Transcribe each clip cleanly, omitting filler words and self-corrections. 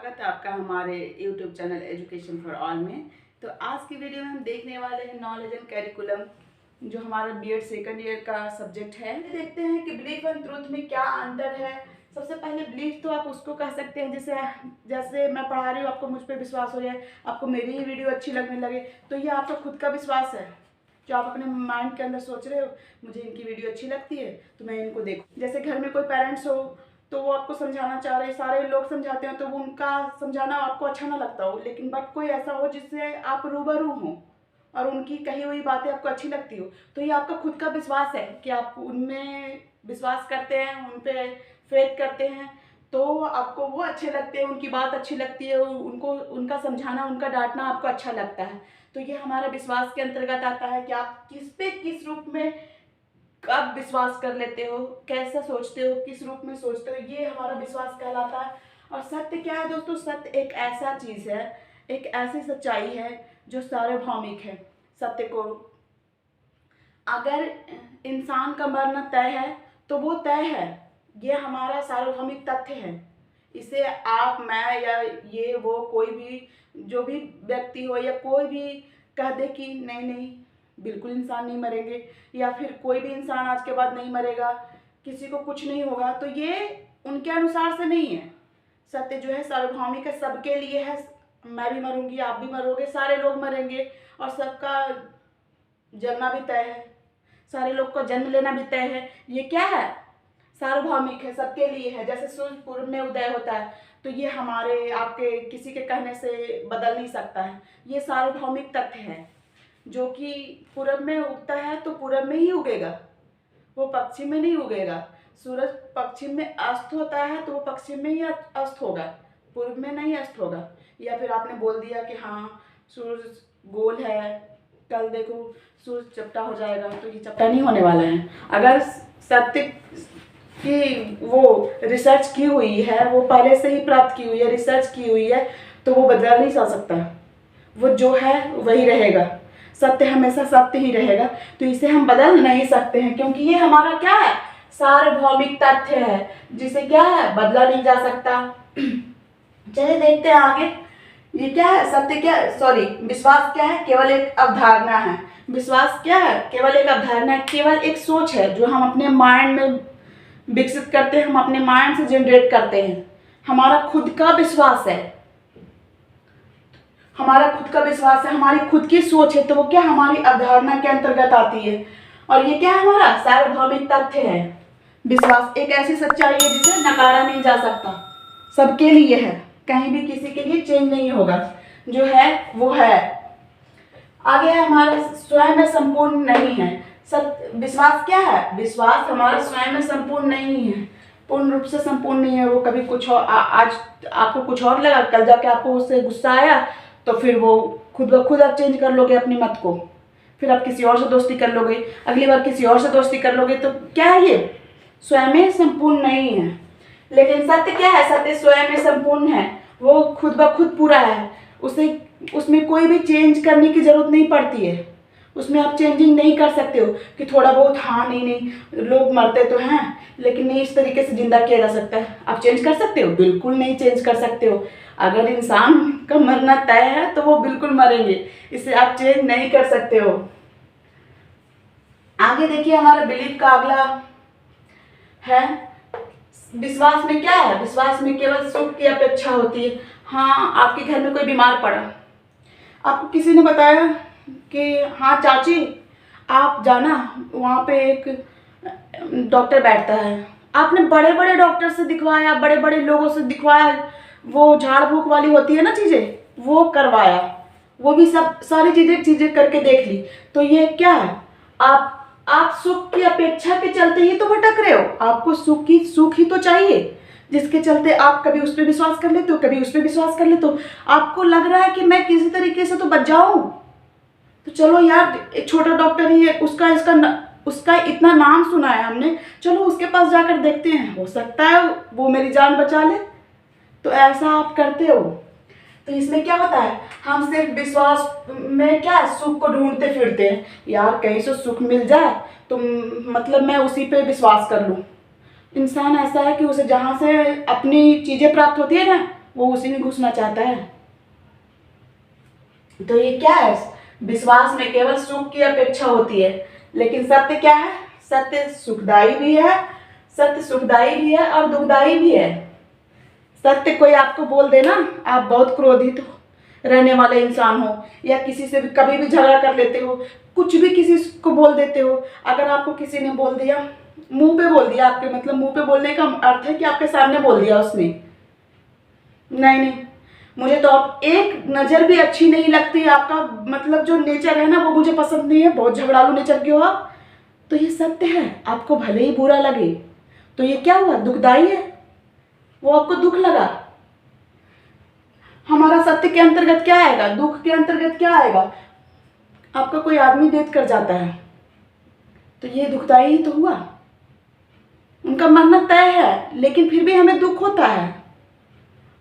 स्वागत है आपका हमारे YouTube channel education for all में। तो आज की वीडियो में हम देखने वाले हैं नॉलेज एंड करिकुलम, जो हमारा बीएड सेकंड ईयर का सब्जेक्ट है। देखते हैं कि बिलीफ एंड ट्रूथ में क्या अंतर है। सबसे पहले बिलीफ तो आप उसको कह सकते हैं जैसे मैं पढ़ा रही हूँ, आपको मुझ पर विश्वास हो जाए, आपको मेरी ही वीडियो अच्छी लगने लगे, तो ये आपका खुद का विश्वास है जो आप अपने माइंड के अंदर सोच रहे हो, मुझे इनकी वीडियो अच्छी लगती है तो मैं इनको देखूँ। जैसे घर में कोई पेरेंट्स हो तो वो आपको समझाना चाह रहे हैं, सारे लोग समझाते हैं तो वो उनका समझाना आपको अच्छा ना लगता हो, लेकिन बट कोई ऐसा हो जिससे आप रूबरू हो और उनकी कही हुई बातें आपको अच्छी लगती हो, तो ये आपका खुद का विश्वास है कि आप उनमें विश्वास करते हैं, उन पे फेथ करते हैं, तो आपको वो अच्छे लगते हैं, उनकी बात अच्छी लगती है, उनको उनका समझाना, उनका डांटना आपको अच्छा लगता है। तो ये हमारा विश्वास के अंतर्गत आता है कि आप किस पे किस रूप में कब विश्वास कर लेते हो, कैसा सोचते हो, किस रूप में सोचते हो, ये हमारा विश्वास कहलाता है। और सत्य क्या है दोस्तों? सत्य एक ऐसा चीज है, एक ऐसी सच्चाई है जो सार्वभौमिक है। सत्य को अगर इंसान का मरना तय है तो वो तय है, ये हमारा सार्वभौमिक तथ्य है। इसे आप, मैं या ये वो कोई भी जो भी व्यक्ति हो या कोई भी कह दे कि नहीं नहीं बिल्कुल इंसान नहीं मरेंगे, या फिर कोई भी इंसान आज के बाद नहीं मरेगा, किसी को कुछ नहीं होगा, तो ये उनके अनुसार से नहीं है। सत्य जो है सार्वभौमिक है, सबके लिए है। मैं भी मरूंगी, आप भी मरोगे, सारे लोग मरेंगे और सबका जलना भी तय है, सारे लोग को जन्म लेना भी तय है। ये क्या है? सार्वभौमिक है, सबके लिए है। जैसे सूर्य पूर्व में उदय होता है तो ये हमारे आपके किसी के कहने से बदल नहीं सकता है। ये सार्वभौमिक तथ्य है जो कि पूरब में उगता है तो पूरब में ही उगेगा, वो पश्चिम में नहीं उगेगा। सूरज पश्चिम में अस्त होता है तो वो पश्चिम में ही अस्त होगा, पूर्व में नहीं अस्त होगा। या फिर आपने बोल दिया कि हाँ सूरज गोल है, कल देखो सूरज चपटा हो जाएगा, तो ये चपटा नहीं होने वाला है। अगर सत्य की वो रिसर्च की हुई है, वो पहले से ही प्राप्त की हुई है, रिसर्च की हुई है, तो वो बदल नहीं जा सकता, वो जो है वही रहेगा। सत्य हमेशा सत्य ही रहेगा, तो इसे हम बदल नहीं सकते हैं, क्योंकि ये हमारा क्या है? सार्वभौमिक तथ्य है, जिसे क्या है? बदला नहीं जा सकता। चलिए देखते हैं आगे, ये क्या है? सत्य क्या है? सॉरी, विश्वास क्या है? केवल एक अवधारणा है। विश्वास क्या है? केवल एक अवधारणा है, केवल एक सोच है जो हम अपने माइंड में विकसित करते हैं, हम अपने माइंड से जनरेट करते हैं। हमारा खुद का विश्वास है, हमारा खुद का विश्वास है, हमारी खुद की सोच है, तो वो क्या हमारी अवधारणा के अंतर्गत आती है। और ये क्या है? हमारा सार्वभौमिक तथ्य है। विश्वास एक ऐसी सच्चाई है जिसे नकारा नहीं जा सकता, सबके लिए है, कहीं भी किसी के लिए चेंज नहीं होगा, जो है वो है। आगे है हमारा स्वयं में संपूर्ण नहीं है। विश्वास क्या है? विश्वास हमारा स्वयं में संपूर्ण नहीं है, पूर्ण रूप से संपूर्ण नहीं है। वो कभी कुछ और आज आपको कुछ और लगा, कल जाके आपको उससे गुस्सा आया, तो फिर वो खुद ब खुद आप चेंज कर लोगे अपने मत को, फिर आप किसी और से दोस्ती कर लोगे, अगली बार किसी और से दोस्ती कर लोगे, तो क्या है? ये स्वयं में संपूर्ण नहीं है। लेकिन सत्य क्या है? सत्य स्वयं में संपूर्ण है, वो खुद ब खुद पूरा है, उसमें कोई भी चेंज करने की जरूरत नहीं पड़ती है। उसमें आप चेंजिंग नहीं कर सकते हो कि थोड़ा बहुत हाँ नहीं लोग मरते तो हैं लेकिन नहीं इस तरीके से जिंदा किया जा सकता है, आप चेंज कर सकते हो? बिल्कुल नहीं चेंज कर सकते हो। अगर इंसान का मरना तय है तो वो बिल्कुल मरेंगे, इसे आप चेंज नहीं कर सकते हो। आगे देखिए, हमारा बिलीफ का अगला है विश्वास में क्या है? विश्वास में केवल सुख की अपेक्षा होती है। हाँ, आपके घर में कोई बीमार पड़ा, आपको किसी ने बताया कि हाँ चाची आप जाना, वहाँ पे एक डॉक्टर बैठता है, आपने बड़े बड़े डॉक्टर से दिखवाया, बड़े बड़े लोगों से दिखवाया, वो झाड़ फूक वाली होती है ना चीज़ें, वो करवाया, वो भी सब सारी चीज़ें करके देख ली, तो ये क्या है? आप सुख की अपेक्षा के चलते ही तो भटक रहे हो। आपको सुख ही तो चाहिए, जिसके चलते आप कभी उस पर विश्वास कर लेते हो, कभी उस पर विश्वास कर लेते हो। आपको लग रहा है कि मैं किसी तरीके से तो बच जाऊं, तो चलो यार एक छोटा डॉक्टर ही है, उसका इतना नाम सुना है हमने, चलो उसके पास जाकर देखते हैं, हो सकता है वो मेरी जान बचा ले। तो ऐसा आप करते हो। तो इसमें क्या होता है? हम सिर्फ विश्वास में क्या सुख को ढूंढते फिरते हैं, यार कहीं से सुख मिल जाए तो मतलब मैं उसी पे विश्वास कर लूँ। इंसान ऐसा है कि उसे जहाँ से अपनी चीज़ें प्राप्त होती है ना, वो उसी में घुसना चाहता है। तो ये क्या है, विश्वास में केवल सुख की अपेक्षा होती है, लेकिन सत्य क्या है, सत्य सुखदायी भी है, सत्य सुखदायी भी है और दुखदायी भी है। सत्य कोई आपको बोल देना आप बहुत क्रोधित रहने वाले इंसान हो, या किसी से भी कभी भी झगड़ा कर लेते हो, कुछ भी किसी को बोल देते हो, अगर आपको किसी ने बोल दिया, मुंह पे बोल दिया, आपके मतलब मुंह पे बोलने का अर्थ है कि आपके सामने बोल दिया उसने, नहीं नहीं मुझे तो आप एक नज़र भी अच्छी नहीं लगती, आपका मतलब जो नेचर है ना वो मुझे पसंद नहीं है, बहुत झगड़ालू नेचर के हो आप, तो ये सत्य है, आपको भले ही बुरा लगे, तो ये क्या हुआ, दुखदाई है, वो आपको दुख लगा। हमारा सत्य के अंतर्गत क्या आएगा, दुख के अंतर्गत क्या आएगा, आपका कोई आदमी डेथ कर जाता है, तो ये दुखदाई ही तो हुआ, उनका मरना तय है, लेकिन फिर भी हमें दुख होता है।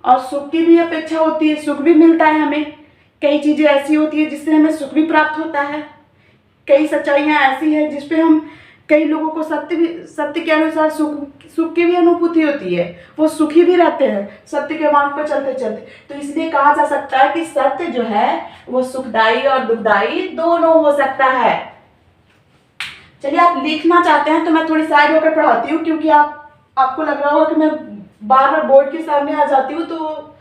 और सुख की भी अपेक्षा होती है, सुख भी मिलता है हमें, कई चीज़ें ऐसी होती है जिससे हमें सुख भी प्राप्त होता है, कई सच्चाइयाँ ऐसी हैं जिस पे हम, कई लोगों को सत्य के अनुसार सुख की भी अनुभूति होती है, वो सुखी भी रहते हैं सत्य के मार्ग पर चलते चलते। तो इसलिए कहा जा सकता है कि सत्य जो है वो सुखदायी और दुखदायी दोनों हो सकता है। चलिए, आप लिखना चाहते हैं तो मैं थोड़ी साइड होकर पढ़ाती हूँ, क्योंकि आपको लग रहा होगा कि मैं बार बार बोर्ड के सामने आ जाती हूँ, तो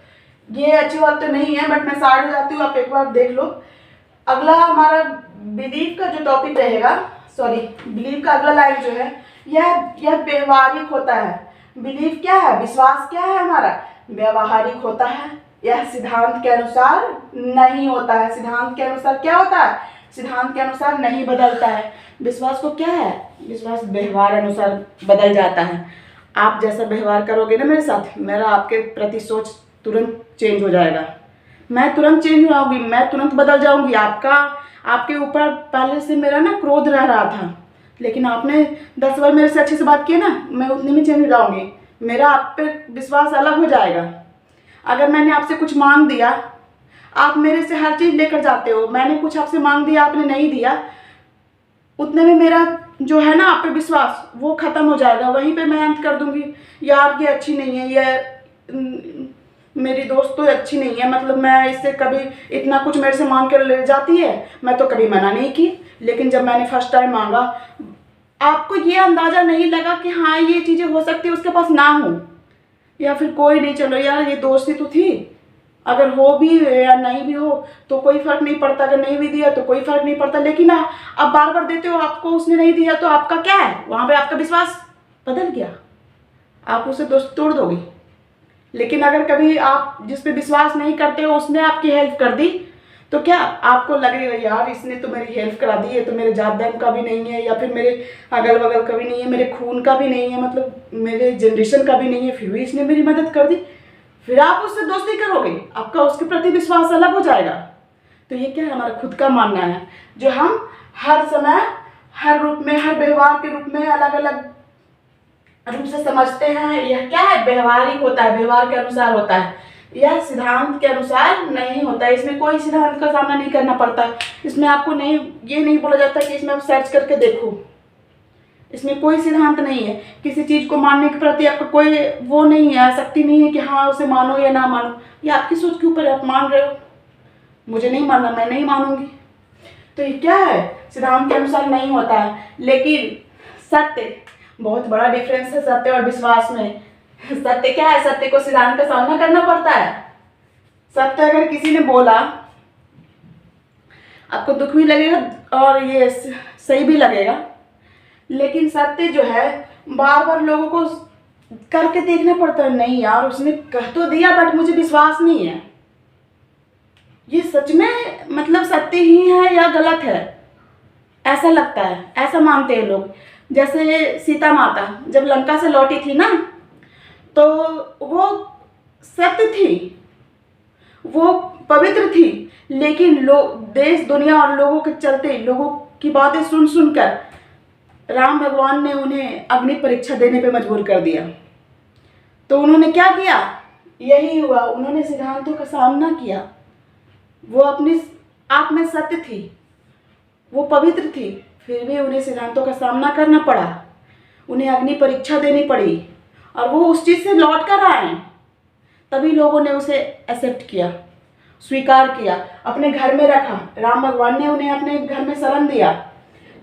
ये अच्छी बात तो नहीं है, बट मैं साइड हो जाती हूँ, आप एक बार देख लो। अगला हमारा बिलीफ का जो टॉपिक रहेगा, बिलीफ का अगला लाइन जो है, यह व्यवहारिक होता है। बिलीफ क्या है, विश्वास क्या है हमारा, व्यवहारिक होता है, यह सिद्धांत के अनुसार नहीं होता है। सिद्धांत के अनुसार क्या होता है, सिद्धांत के अनुसार नहीं बदलता है। विश्वास को क्या है, विश्वास व्यवहार अनुसार बदल जाता है। आप जैसा व्यवहार करोगे ना मेरे साथ, मेरा आपके प्रति सोच तुरंत चेंज हो जाएगा, मैं तुरंत चेंज हो जाऊंगी, मैं तुरंत बदल जाऊंगी। आपके ऊपर पहले से मेरा ना क्रोध रह रहा था, लेकिन आपने 10 बार मेरे से अच्छे से बात की ना, मैं उतनी में चेंज हो जाऊंगी, मेरा आप पे विश्वास अलग हो जाएगा। अगर मैंने आपसे कुछ मांग दिया, आप मेरे से हर चीज़ लेकर जाते हो, मैंने कुछ आपसे मांग दिया, आपने नहीं दिया, उतने में मेरा जो है ना आप पे विश्वास वो ख़त्म हो जाएगा, वहीं पे मैं अंत कर दूंगी, यार ये अच्छी नहीं है, ये मेरी दोस्त तो अच्छी नहीं है, मतलब मैं इससे कभी इतना कुछ मेरे से मांग कर ले जाती है, मैं तो कभी मना नहीं की, लेकिन जब मैंने फर्स्ट टाइम मांगा, आपको ये अंदाज़ा नहीं लगा कि हाँ ये चीज़ें हो सकती है उसके पास ना हो, या फिर कोई नहीं, चलो यार ये दोस्ती तो थी, अगर हो भी या नहीं भी हो तो कोई फ़र्क नहीं पड़ता, अगर नहीं भी दिया तो कोई फ़र्क नहीं पड़ता, लेकिन आप बार बार देते हो, आपको उसने नहीं दिया तो आपका क्या है, वहाँ पे आपका विश्वास बदल गया, आप उसे दोस्त तोड़ दोगे। लेकिन अगर कभी आप जिस पे विश्वास नहीं करते हो उसने आपकी हेल्प कर दी, तो क्या आपको लगेगा यार इसने तो मेरी हेल्प करा दी है, तो मेरे जात धर्म का भी नहीं है, या फिर मेरे अगल बगल का भी नहीं है, मेरे खून का भी नहीं है, मतलब मेरे जनरेशन का भी नहीं है, फिर भी इसने मेरी मदद कर दी, फिर आप उससे दोस्ती करोगे, आपका उसके प्रति विश्वास अलग हो जाएगा। तो ये क्या है, हमारा खुद का मानना है, जो हम हर समय हर रूप में, हर व्यवहार के रूप में अलग अलग रूप से समझते हैं। यह क्या है, व्यवहारिक होता है, व्यवहार के अनुसार होता है, यह सिद्धांत के अनुसार नहीं होता है। इसमें कोई सिद्धांत का सामना नहीं करना पड़ता, इसमें आपको ये नहीं बोला जाता कि इसमें आप सर्च करके देखो, इसमें कोई सिद्धांत नहीं है, किसी चीज़ को मानने के प्रति आपका कोई वो नहीं है, आसक्ति नहीं है कि हाँ उसे मानो या ना मानो, ये आपकी सोच के ऊपर है, आप मान रहे हो, मुझे नहीं मानना, मैं नहीं मानूंगी। तो ये क्या है, सिद्धांत के अनुसार नहीं होता है। लेकिन सत्य, बहुत बड़ा डिफरेंस है सत्य और विश्वास में। सत्य क्या है, सत्य को सिद्धांत का सामना करना पड़ता है। सत्य अगर किसी ने बोला, आपको दुख भी लगेगा और ये सही भी लगेगा, लेकिन सत्य जो है बार बार लोगों को करके देखना पड़ता है, नहीं यार उसने कह तो दिया बट मुझे विश्वास नहीं है, ये सच में मतलब सत्य ही है या गलत है, ऐसा लगता है, ऐसा मानते हैं लोग। जैसे सीता माता जब लंका से लौटी थी ना, तो वो सत्य थी, वो पवित्र थी, लेकिन लोग, देश दुनिया और लोगों के चलते, लोगों की बातें सुन सुनकर राम भगवान ने उन्हें अग्नि परीक्षा देने पे मजबूर कर दिया। तो उन्होंने क्या किया, यही हुआ, उन्होंने सिद्धांतों का सामना किया। वो अपने आप में सत्य थी, वो पवित्र थी, फिर भी उन्हें सिद्धांतों का सामना करना पड़ा, उन्हें अग्नि परीक्षा देनी पड़ी, और वो उस चीज़ से लौट कर आए। तभी लोगों ने उसे एक्सेप्ट किया, स्वीकार किया, अपने घर में रखा। राम भगवान ने उन्हें अपने घर में शरण दिया।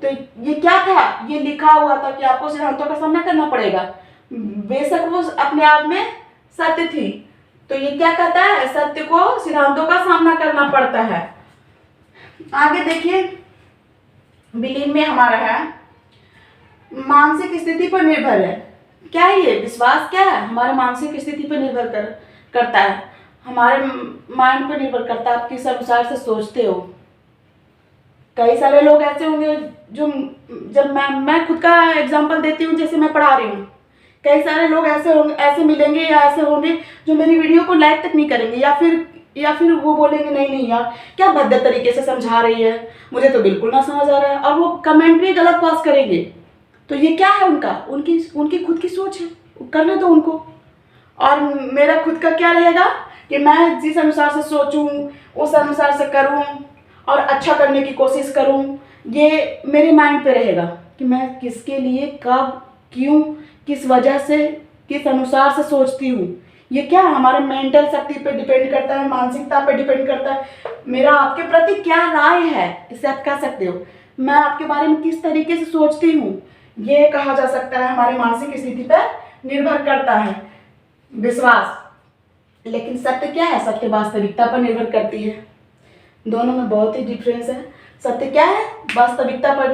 तो ये क्या था? ये लिखा हुआ था कि आपको सिद्धांतों का सामना करना पड़ेगा। बेशक वो अपने आप में सत्य थी, तो ये क्या कहता है? सत्य को सिद्धांतों का सामना करना पड़ता है। आगे देखिए, बिलीव में हमारा है मानसिक स्थिति पर निर्भर है। क्या है ये? विश्वास क्या है? हमारे मानसिक स्थिति पर निर्भर करता है, हमारे माइंड पर निर्भर करता है। आप किस अनुसार से सोचते हो। कई सारे लोग ऐसे होंगे जो, जब मैं खुद का एग्जांपल देती हूँ, जैसे मैं पढ़ा रही हूँ, कई सारे लोग ऐसे मिलेंगे या ऐसे होंगे जो मेरी वीडियो को लाइक तक नहीं करेंगे, या फिर वो बोलेंगे नहीं यार क्या भद्दे तरीके से समझा रही है, मुझे तो बिल्कुल ना समझ आ रहा है, और वो कमेंट भी गलत पास करेंगे। तो ये क्या है? उनकी खुद की सोच है, करने दो उनको। और मेरा खुद का क्या रहेगा कि मैं जिस अनुसार से सोचूं उस अनुसार से करूं और अच्छा करने की कोशिश करूं। ये मेरे माइंड पे रहेगा कि मैं किसके लिए, कब, क्यों, किस वजह से, किस अनुसार से सोचती हूँ। ये क्या है? हमारे मेंटल शक्ति पे डिपेंड करता है, मानसिकता पे डिपेंड करता है। मेरा आपके प्रति क्या राय है, इसे आप कह सकते हो। मैं आपके बारे में किस तरीके से सोचती हूँ, ये कहा जा सकता है हमारी मानसिक स्थिति पर निर्भर करता है विश्वास। लेकिन सत्य क्या है? सत्य वास्तविकता पर निर्भर करती है। दोनों में बहुत ही डिफरेंस है। सत्य क्या है? वास्तविकता पर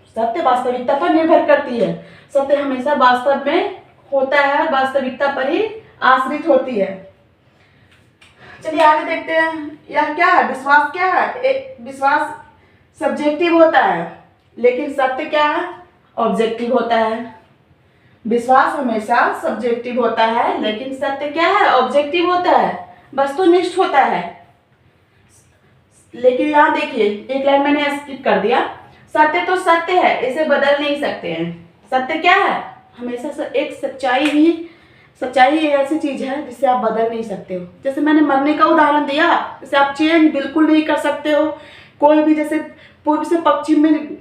सत्य वास्तविकता पर निर्भर करती है। सत्य हमेशा वास्तव में होता है, वास्तविकता पर ही आश्रित होती है। चलिए आगे देखते हैं। यह क्या है? विश्वास क्या है? विश्वास सब्जेक्टिव होता है, लेकिन सत्य क्या है? ऑब्जेक्टिव होता है। विश्वास हमेशा सब्जेक्टिव होता है, लेकिन सत्य क्या है? ऑब्जेक्टिव होता है, वस्तुनिष्ठ होता है। लेकिन यहाँ देखिए, एक लाइन मैंने स्किप कर दिया। सत्य तो सत्य है, इसे बदल नहीं सकते हैं। सत्य क्या है? हमेशा एक सच्चाई ही ऐसी चीज है जिसे आप बदल नहीं सकते हो। जैसे मैंने मरने का उदाहरण दिया, जैसे आप चेंज बिल्कुल नहीं कर सकते हो। कोई भी, जैसे पूर्व से पश्चिम में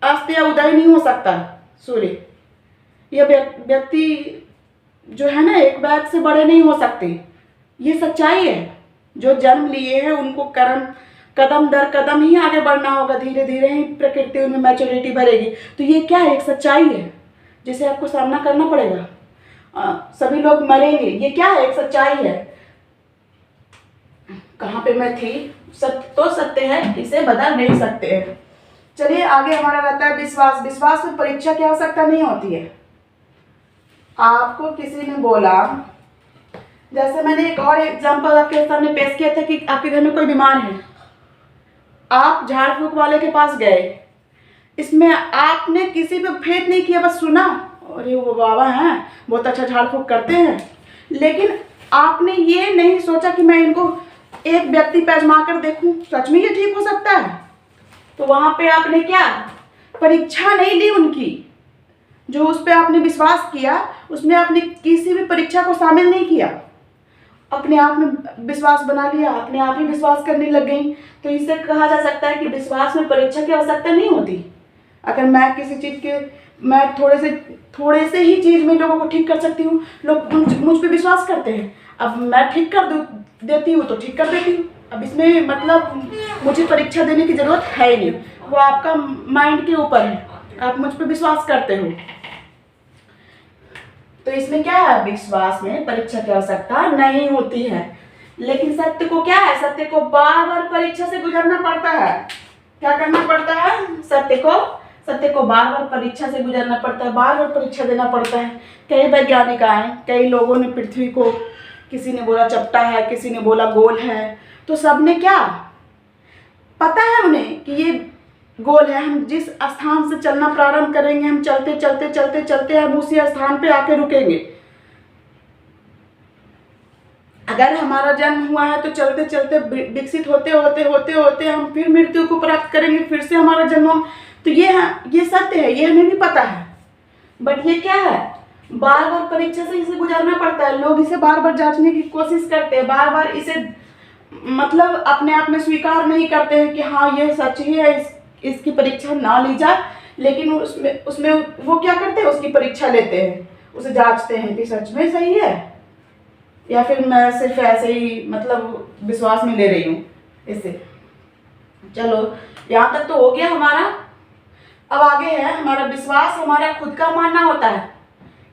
अस्त या उदय नहीं हो सकता सूर्य। यह व्यक्ति जो है ना, एक बैग से बड़े नहीं हो सकते। ये सच्चाई है। जो जन्म लिए हैं उनको कदम दर कदम ही आगे बढ़ना होगा, धीरे धीरे ही प्रकृति उनमें मैच्योरिटी भरेगी। तो ये क्या है? एक सच्चाई है जिसे आपको सामना करना पड़ेगा। सभी लोग मरेंगे, ये क्या है? एक सच्चाई है। कहाँ पे मैं थी? सत्य तो सत्य है, इसे बदल नहीं सकते हैं। चलिए आगे हमारा रहता है विश्वास। विश्वास में परीक्षा की आवश्यकता नहीं होती है। आपको किसी ने बोला, जैसे मैंने एक और एग्जांपल आपके सामने पेश किया था कि आपके घर में कोई बीमार है, आप झाड़ फूक वाले के पास गए, इसमें आपने किसी पे फेथ नहीं किया, बस सुना, अरे वो बाबा हैं, बहुत अच्छा झाड़ फूक करते हैं, लेकिन आपने ये नहीं सोचा कि मैं इनको एक व्यक्ति पे आजमा कर देखूं, सच में ये ठीक हो सकता है। तो वहां पे आपने क्या, परीक्षा नहीं ली उनकी। जो उस पर आपने विश्वास किया, उसमें आपने किसी भी परीक्षा को शामिल नहीं किया, अपने आप में विश्वास बना लिया, अपने आप ही विश्वास करने लग गई। तो इससे कहा जा सकता है कि विश्वास में परीक्षा की आवश्यकता नहीं होती। अगर मैं किसी चीज़ के, मैं थोड़े से ही चीज़ में लोगों को ठीक कर सकती हूँ, लोग मुझ पे विश्वास करते हैं, अब मैं ठीक कर देती हूँ तो ठीक कर देती हूँ। अब इसमें मतलब मुझे परीक्षा देने की ज़रूरत है ही नहीं, वो आपका माइंड के ऊपर है, आप मुझ पे विश्वास करते हो। तो इसमें क्या है, विश्वास में परीक्षा की आवश्यकता नहीं होती है। लेकिन सत्य को क्या है, सत्य को बार बार परीक्षा से गुजरना पड़ता है। क्या करना पड़ता है, सत्य को बार बार परीक्षा से गुजरना पड़ता है, बार बार परीक्षा देना पड़ता है। कई वैज्ञानिक आए, कई लोगों ने पृथ्वी को, किसी ने बोला चपटा है, किसी ने बोला गोल है, तो सबने क्या पता है उन्हें कि ये गोल है। हम जिस स्थान से चलना प्रारंभ करेंगे, हम चलते चलते चलते चलते हम उसी स्थान पे आके रुकेंगे। अगर हमारा जन्म हुआ है तो चलते चलते विकसित होते होते होते होते हम फिर मृत्यु को प्राप्त करेंगे, फिर से हमारा जन्म हो। तो ये सत्य है, ये हमें भी पता है। बट ये क्या है, बार बार परीक्षा से इसे गुजरना पड़ता है। लोग इसे बार बार जांचने की कोशिश करते हैं, बार बार इसे मतलब अपने आप में स्वीकार नहीं करते हैं कि हाँ ये सच ही है, इसकी परीक्षा ना ली जाए। लेकिन उसमें वो क्या करते हैं, उसकी परीक्षा लेते हैं, उसे जांचते हैं कि सच में सही है। या फिर मैं सिर्फ ऐसे ही मतलब विश्वास में ले रही हूँ इससे। चलो यहाँ तक तो हो गया हमारा। अब आगे है हमारा विश्वास, हमारा खुद का मानना होता है।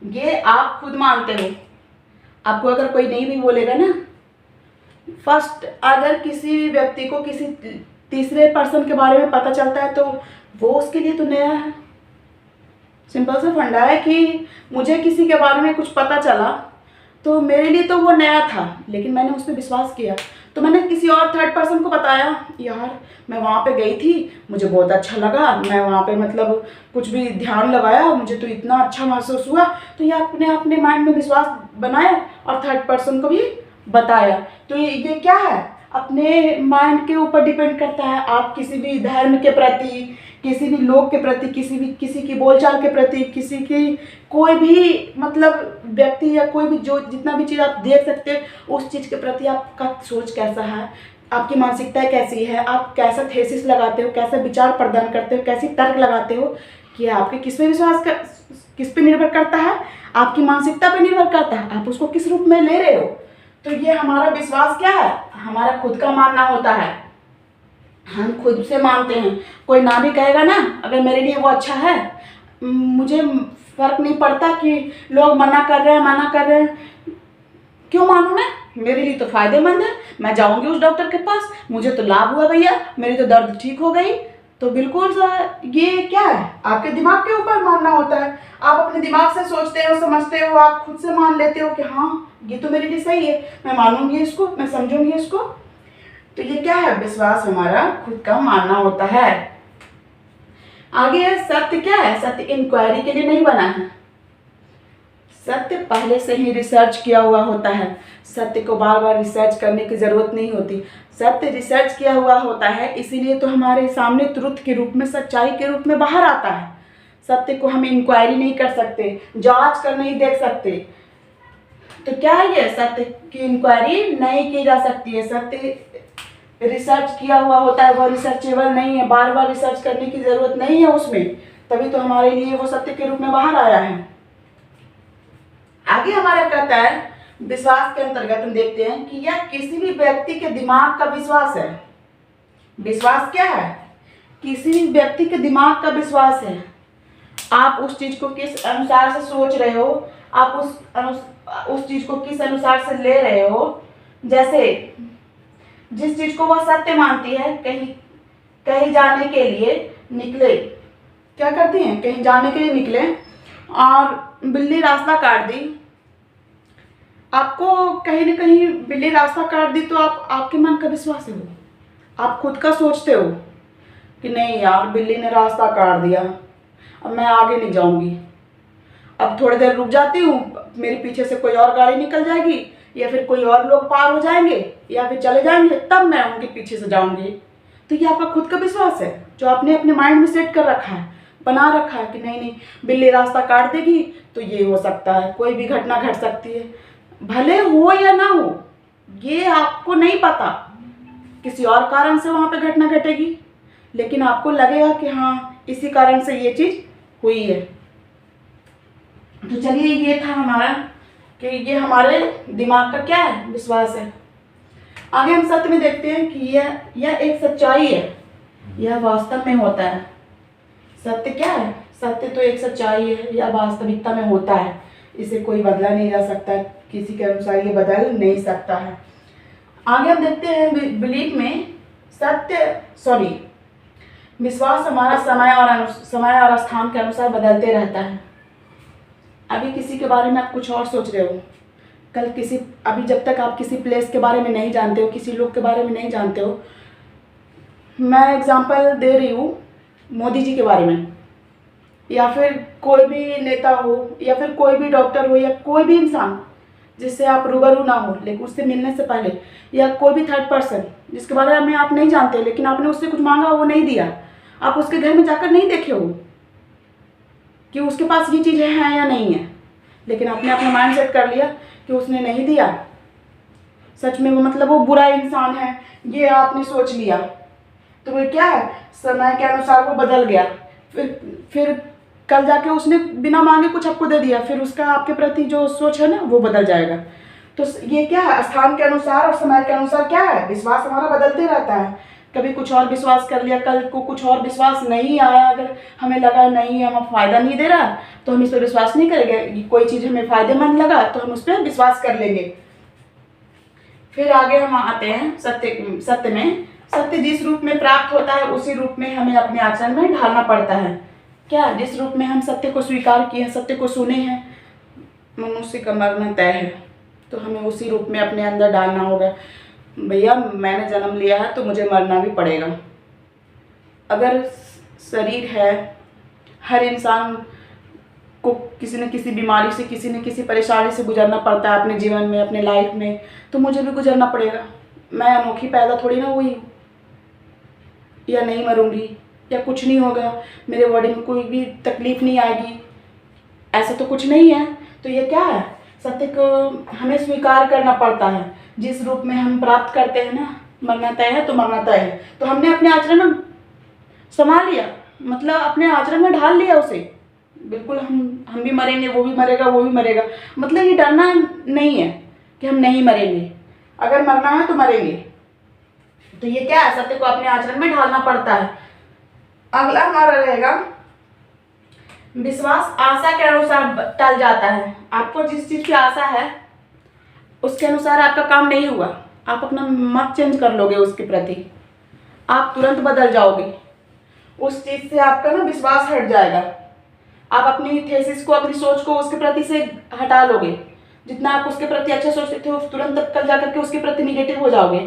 ये आप खुद मानते हो। आपको अगर कोई नहीं भी बोलेगा ना, फर्स्ट अगर किसी भी व्यक्ति को किसी तीसरे पर्सन के बारे में पता चलता है तो वो उसके लिए तो नया है। सिंपल सा फंडा है कि मुझे किसी के बारे में कुछ पता चला तो मेरे लिए तो वो नया था, लेकिन मैंने उस पर विश्वास किया तो मैंने किसी और थर्ड पर्सन को बताया, यार मैं वहाँ पे गई थी, मुझे बहुत अच्छा लगा, मैं वहाँ पे मतलब कुछ भी ध्यान लगाया, मुझे तो इतना अच्छा महसूस हुआ। तो ये अपने अपने माइंड में विश्वास बनाया और थर्ड पर्सन को भी बताया। तो ये क्या है, अपने माइंड के ऊपर डिपेंड करता है। आप किसी भी धर्म के प्रति, किसी भी लोग के प्रति, किसी की बोलचाल के प्रति, किसी की कोई भी मतलब व्यक्ति या कोई भी जो जितना भी चीज़ आप देख सकते हो उस चीज़ के प्रति आपका सोच कैसा है, आपकी मानसिकता कैसी है, आप कैसा थेसिस लगाते हो, कैसा विचार प्रदान करते हो, कैसी तर्क लगाते हो, कि आपके किस पे विश्वास किस पे निर्भर करता है, आपकी मानसिकता पे निर्भर करता है, आप उसको किस रूप में ले रहे हो। तो ये हमारा विश्वास क्या है, हमारा खुद का मानना होता है। हम खुद से मानते हैं। कोई ना भी कहेगा ना, अगर मेरे लिए वो अच्छा है, मुझे फर्क नहीं पड़ता कि लोग मना कर रहे हैं, क्यों मानूं मैं, मेरे लिए तो फायदेमंद है, मैं जाऊंगी उस डॉक्टर के पास, मुझे तो लाभ हुआ भैया, मेरी तो दर्द ठीक हो गई। तो बिल्कुल ये क्या है, आपके दिमाग के ऊपर मानना होता है। आप अपने दिमाग से सोचते हो, समझते हो, आप खुद से मान लेते हो कि हाँ ये तो मेरे लिए सही है, मैं मानूंगी इसको, मैं समझूंगी इसको। तो ये क्या है, विश्वास हमारा खुद का मानना होता है। आगे है सत्य। क्या है, सत्य इंक्वायरी के लिए नहीं बना है। सत्य पहले से ही रिसर्च किया हुआ होता है। सत्य को बार बार रिसर्च करने की ज़रूरत नहीं होती। सत्य रिसर्च किया हुआ होता है, इसीलिए तो हमारे सामने ट्रुथ के रूप में, सच्चाई के रूप में बाहर आता है। सत्य को हम इंक्वायरी नहीं कर सकते, जांच कर नहीं देख सकते। तो क्या है ये, सत्य की इंक्वायरी नहीं की जा सकती है। सत्य रिसर्च किया हुआ होता है, वो रिसर्चेबल नहीं है, बार बार रिसर्च करने की ज़रूरत नहीं है उसमें, तभी तो हमारे लिए वो सत्य के रूप में बाहर आया है। आगे हमारा कहता है, विश्वास के अंतर्गत हम देखते हैं कि यह किसी भी व्यक्ति के दिमाग का विश्वास है। विश्वास क्या है, किसी भी व्यक्ति के दिमाग का विश्वास है। आप उस चीज को किस अनुसार से सोच रहे हो, आप उस चीज को किस अनुसार से ले रहे हो। जैसे जिस चीज को वह सत्य मानती है, कहीं जाने के लिए निकले, क्या करती हैं, कहीं जाने के लिए निकले और बिल्ली रास्ता काट दी। आपको कहीं ना कहीं बिल्ली रास्ता काट दी तो आपके मन का विश्वास है वो, आप खुद का सोचते हो कि नहीं यार बिल्ली ने रास्ता काट दिया, अब मैं आगे नहीं जाऊंगी, अब थोड़ी देर रुक जाती हूँ, मेरे पीछे से कोई और गाड़ी निकल जाएगी या फिर कोई और लोग पार हो जाएंगे या फिर चले जाएंगे, तब मैं उनके पीछे से जाऊंगी। तो ये आपका खुद का विश्वास है जो आपने अपने माइंड में सेट कर रखा है, बना रखा है कि नहीं नहीं बिल्ली रास्ता काट देगी तो ये हो सकता है, कोई भी घटना घट सकती है, भले हो या ना हो ये आपको नहीं पता, किसी और कारण से वहाँ पे घटना घटेगी, लेकिन आपको लगेगा कि हाँ इसी कारण से ये चीज़ हुई है। तो चलिए ये था हमारा कि ये हमारे दिमाग का क्या है, विश्वास है। आगे हम सत्य में देखते हैं कि यह एक सच्चाई है, यह वास्तव में होता है। सत्य क्या है, सत्य तो एक सच्चाई है, यह वास्तविकता में होता है, इसे कोई बदला नहीं जा सकता, किसी के अनुसार ये बदल नहीं सकता है। आगे हम देखते हैं बिलीफ में विश्वास हमारा समय और स्थान के अनुसार बदलते रहता है। अभी किसी के बारे में आप कुछ और सोच रहे हो, अभी जब तक आप किसी प्लेस के बारे में नहीं जानते हो, किसी लोग के बारे में नहीं जानते हो, मैं एग्जांपल दे रही हूँ मोदी जी के बारे में, या फिर कोई भी नेता हो, या फिर कोई भी डॉक्टर हो, या कोई भी इंसान जिससे आप रूबरू ना हो लेकिन उससे मिलने से पहले, या कोई भी थर्ड पर्सन जिसके बारे में आप नहीं जानते लेकिन आपने उससे कुछ मांगा वो नहीं दिया, आप उसके घर में जाकर नहीं देखे हो कि उसके पास ये चीज़ें हैं या नहीं है, लेकिन आपने अपना माइंड सेट कर लिया कि उसने नहीं दिया, सच में वो मतलब वो बुरा इंसान है, ये आपने सोच लिया। तो वो क्या है, समय के अनुसार वो बदल गया, फिर कल जाके उसने बिना मांगे कुछ आपको दे दिया, फिर उसका आपके प्रति जो सोच है ना वो बदल जाएगा। तो ये क्या है, स्थान के अनुसार और समय के अनुसार क्या है, विश्वास हमारा बदलते रहता है। कभी कुछ और विश्वास कर लिया, कल को कुछ और विश्वास नहीं आया, अगर हमें लगा नहीं हमें फ़ायदा नहीं दे रहा तो हम इस पर विश्वास नहीं करेंगे। कोई चीज़ हमें फ़ायदेमंद लगा तो हम उस पर विश्वास कर लेंगे। फिर आगे हम आते हैं सत्य में। सत्य जिस रूप में प्राप्त होता है उसी रूप में हमें अपने आचरण में ढालना पड़ता है। क्या, जिस रूप में हम सत्य को स्वीकार किए हैं, सत्य को सुने हैं, मनुष्य का मरना तय है, तो हमें उसी रूप में अपने अंदर डालना होगा। भैया मैंने जन्म लिया है तो मुझे मरना भी पड़ेगा। अगर शरीर है, हर इंसान को किसी न किसी बीमारी से, किसी न किसी परेशानी से गुजरना पड़ता है अपने जीवन में, अपने लाइफ में, तो मुझे भी गुजरना पड़ेगा। मैं अनोखी पैदा थोड़ी ना हुई हूँ, या नहीं मरूंगी या कुछ नहीं होगा, मेरे बॉडी में कोई भी तकलीफ नहीं आएगी, ऐसा तो कुछ नहीं है। तो ये क्या है, सत्य को हमें स्वीकार करना पड़ता है। जिस रूप में हम प्राप्त करते हैं ना, मरना तय है तो मरना तय है, तो हमने अपने आचरण में संभाल लिया, मतलब अपने आचरण में ढाल लिया उसे। बिल्कुल हम भी मरेंगे, वो भी मरेगा, वो भी मरेगा, मतलब ये डरना नहीं है कि हम नहीं मरेंगे, अगर मरना है तो मरेंगे। तो ये क्या है, सत्य को अपने आचरण में ढालना पड़ता है। अगला हमारा रहेगा विश्वास आशा के अनुसार टल जाता है। आपको जिस चीज़ की आशा है उसके अनुसार आपका काम नहीं हुआ, आप अपना मत चेंज कर लोगे उसके प्रति, आप तुरंत बदल जाओगे, उस चीज़ से आपका ना विश्वास हट जाएगा। आप अपनी थेसिस को, अपनी सोच को उसके प्रति से हटा लोगे। जितना आप उसके प्रति अच्छा सोचते थे उस तुरंत कल जाकर के उसके प्रति निगेटिव हो जाओगे।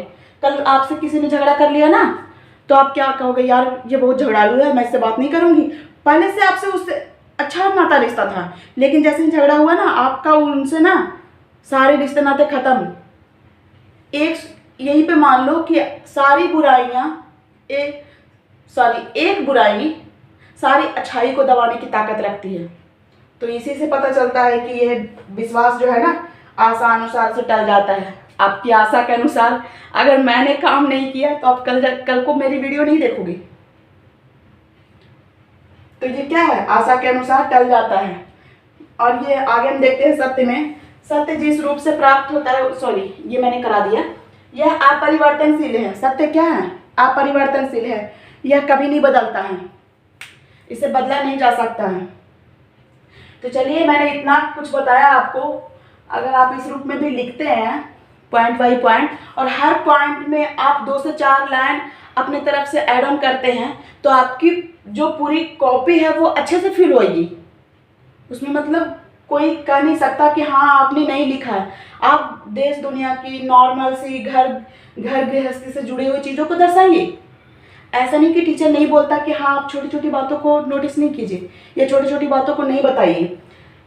कल आपसे किसी ने झगड़ा कर लिया ना, तो आप क्या कहोगे, यार ये बहुत झगड़ालू है, मैं इससे बात नहीं करूँगी। पहले से आपसे उससे अच्छा नाता रिश्ता था, लेकिन जैसे ही झगड़ा हुआ ना, आपका उनसे ना सारे रिश्ते नाते खत्म। एक यहीं पे मान लो कि सारी बुराइयाँ एक बुराई सारी अच्छाई को दबाने की ताकत रखती है। तो इसी से पता चलता है कि ये विश्वास जो है ना, आशा अनुसार से टल जाता है। आपकी आशा के अनुसार अगर मैंने काम नहीं किया तो आप कल को मेरी वीडियो नहीं देखोगे। तो ये क्या है, आशा के अनुसार टल जाता है। और ये आगे हम देखते हैं सत्य में। सत्य जिस रूप से प्राप्त होता है, ये मैंने करा दिया, यह अपरिवर्तनशील है। सत्य क्या है, अपरिवर्तनशील है, यह कभी नहीं बदलता है, इसे बदला नहीं जा सकता है। तो चलिए मैंने इतना कुछ बताया आपको। अगर आप इस रूप में भी लिखते हैं पॉइंट बाई पॉइंट, और हर पॉइंट में आप 2 से 4 लाइन अपने तरफ से ऐड ऑन करते हैं, तो आपकी जो पूरी कॉपी है वो अच्छे से फिल होएगी। उसमें मतलब कोई कह नहीं सकता कि हाँ आपने नहीं लिखा है। आप देश दुनिया की नॉर्मल सी घर गृहस्थी से जुड़ी हुई चीज़ों को दर्शाइए। ऐसा नहीं कि टीचर नहीं बोलता कि हाँ आप छोटी छोटी बातों को नोटिस नहीं कीजिए या छोटी छोटी बातों को नहीं बताइए।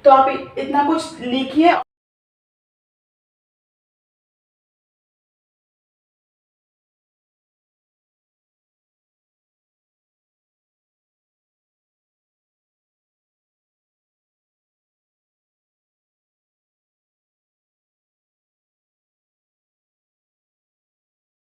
तो आप इतना कुछ लिखिए।